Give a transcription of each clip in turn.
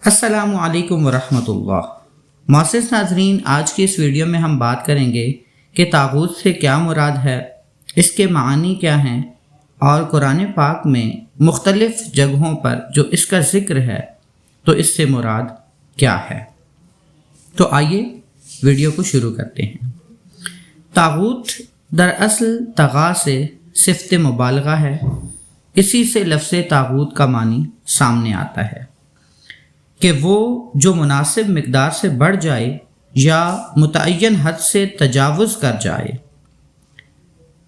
السلام علیکم ورحمۃ اللہ۔ معزز ناظرین، آج کی اس ویڈیو میں ہم بات کریں گے کہ طاغوت سے کیا مراد ہے، اس کے معنی کیا ہیں، اور قرآن پاک میں مختلف جگہوں پر جو اس کا ذکر ہے تو اس سے مراد کیا ہے۔ تو آئیے ویڈیو کو شروع کرتے ہیں۔ طاغوت دراصل طغا سے صفت مبالغہ ہے، اسی سے لفظ طاغوت کا معنی سامنے آتا ہے کہ وہ جو مناسب مقدار سے بڑھ جائے یا متعین حد سے تجاوز کر جائے۔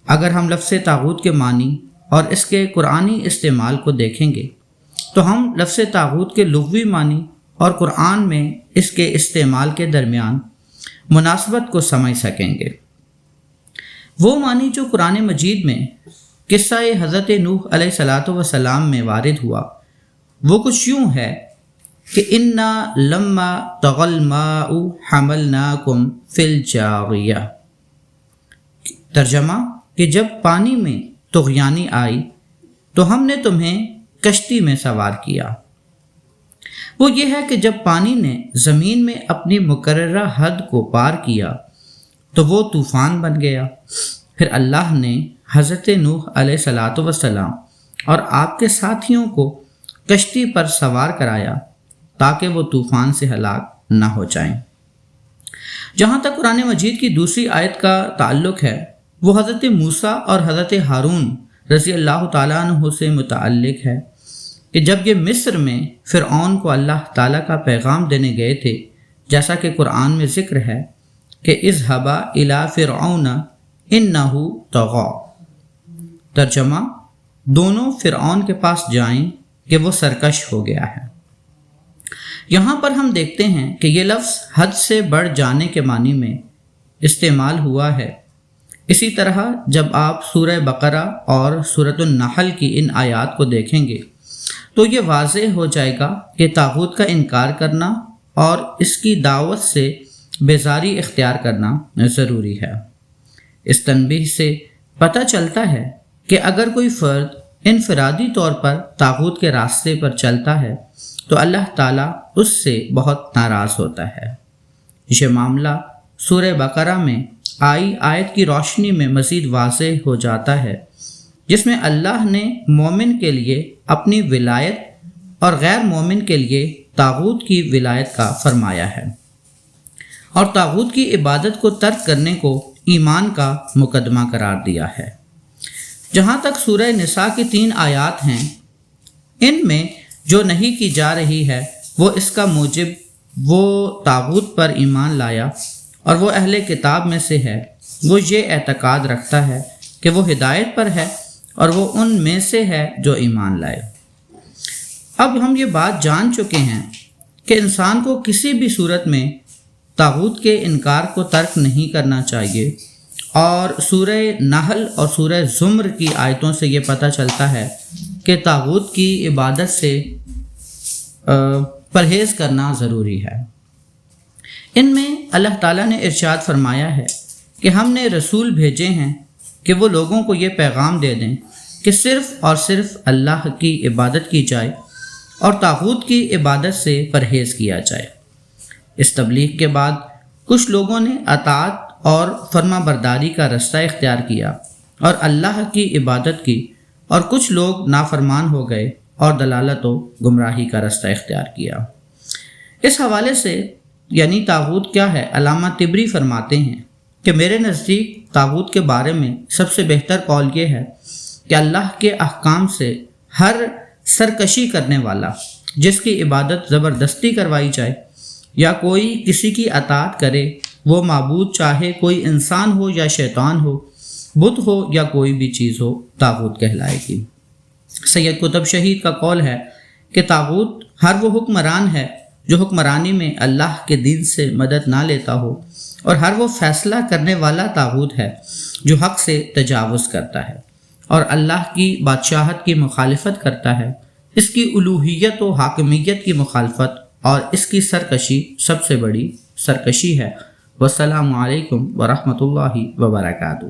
اگر ہم لفظ طاغوت کے معنی اور اس کے قرآنی استعمال کو دیکھیں گے تو ہم لفظ طاغوت کے لغوی معنی اور قرآن میں اس کے استعمال کے درمیان مناسبت کو سمجھ سکیں گے۔ وہ معنی جو قرآن مجید میں قصہ حضرت نوح علیہ السلام میں وارد ہوا وہ کچھ یوں ہے کہ انا لما طغى الماء حملناكم في الجاریہ۔ ترجمہ کہ جب پانی میں طغیانی آئی تو ہم نے تمہیں کشتی میں سوار کیا۔ وہ یہ ہے کہ جب پانی نے زمین میں اپنی مقررہ حد کو پار کیا تو وہ طوفان بن گیا۔ پھر اللہ نے حضرت نوح علیہ السلام اور آپ کے ساتھیوں کو کشتی پر سوار کرایا تاکہ وہ طوفان سے ہلاک نہ ہو جائیں۔ جہاں تک قرآن مجید کی دوسری آیت کا تعلق ہے وہ حضرت موسیٰ اور حضرت ہارون رضی اللہ تعالیٰ عنہ سے متعلق ہے کہ جب یہ مصر میں فرعون کو اللہ تعالیٰ کا پیغام دینے گئے تھے، جیسا کہ قرآن میں ذکر ہے کہ اذهبا الی فرعون انہ طغی۔ ترجمہ دونوں فرعون کے پاس جائیں کہ وہ سرکش ہو گیا ہے۔ یہاں پر ہم دیکھتے ہیں کہ یہ لفظ حد سے بڑھ جانے کے معنی میں استعمال ہوا ہے۔ اسی طرح جب آپ سورہ بقرہ اور سورۃ النحل کی ان آیات کو دیکھیں گے تو یہ واضح ہو جائے گا کہ طاغوت کا انکار کرنا اور اس کی دعوت سے بیزاری اختیار کرنا ضروری ہے۔ اس تنبیہ سے پتہ چلتا ہے کہ اگر کوئی فرد انفرادی طور پر طاغوت کے راستے پر چلتا ہے تو اللہ تعالیٰ اس سے بہت ناراض ہوتا ہے۔ یہ معاملہ سورہ بقرہ میں آئی آیت کی روشنی میں مزید واضح ہو جاتا ہے، جس میں اللہ نے مومن کے لیے اپنی ولایت اور غیر مومن کے لیے طاغوت کی ولایت کا فرمایا ہے، اور طاغوت کی عبادت کو ترک کرنے کو ایمان کا مقدمہ قرار دیا ہے۔ جہاں تک سورہ نساء کی 3 آیات ہیں، ان میں جو نہیں کی جا رہی ہے وہ اس کا موجب وہ طاغوت پر ایمان لایا اور وہ اہل کتاب میں سے ہے، وہ یہ اعتقاد رکھتا ہے کہ وہ ہدایت پر ہے اور وہ ان میں سے ہے جو ایمان لائے۔ اب ہم یہ بات جان چکے ہیں کہ انسان کو کسی بھی صورت میں طاغوت کے انکار کو ترک نہیں کرنا چاہیے، اور سورہ نحل اور سورہ زمر کی آیتوں سے یہ پتہ چلتا ہے کہ طاغوت کی عبادت سے پرہیز کرنا ضروری ہے۔ ان میں اللہ تعالیٰ نے ارشاد فرمایا ہے کہ ہم نے رسول بھیجے ہیں کہ وہ لوگوں کو یہ پیغام دے دیں کہ صرف اور صرف اللہ کی عبادت کی جائے اور طاغوت کی عبادت سے پرہیز کیا جائے۔ اس تبلیغ کے بعد کچھ لوگوں نے اطاعت اور فرما برداری کا رستہ اختیار کیا اور اللہ کی عبادت کی، اور کچھ لوگ نافرمان ہو گئے اور دلالت و گمراہی کا رستہ اختیار کیا۔ اس حوالے سے یعنی طاغوت کیا ہے، علامہ طبری فرماتے ہیں کہ میرے نزدیک طاغوت کے بارے میں سب سے بہتر قول یہ ہے کہ اللہ کے احکام سے ہر سرکشی کرنے والا، جس کی عبادت زبردستی کروائی جائے یا کوئی کسی کی اطاعت کرے، وہ معبود چاہے کوئی انسان ہو یا شیطان ہو، بت ہو یا کوئی بھی چیز ہو، طاغوت کہلائے گی۔ سید قطب شہید کا قول ہے کہ طاغوت ہر وہ حکمران ہے جو حکمرانی میں اللہ کے دین سے مدد نہ لیتا ہو، اور ہر وہ فیصلہ کرنے والا طاغوت ہے جو حق سے تجاوز کرتا ہے اور اللہ کی بادشاہت کی مخالفت کرتا ہے، اس کی الوہیت و حاکمیت کی مخالفت اور اس کی سرکشی سب سے بڑی سرکشی ہے۔ والسلام علیکم ورحمۃ اللہ وبرکاتہ۔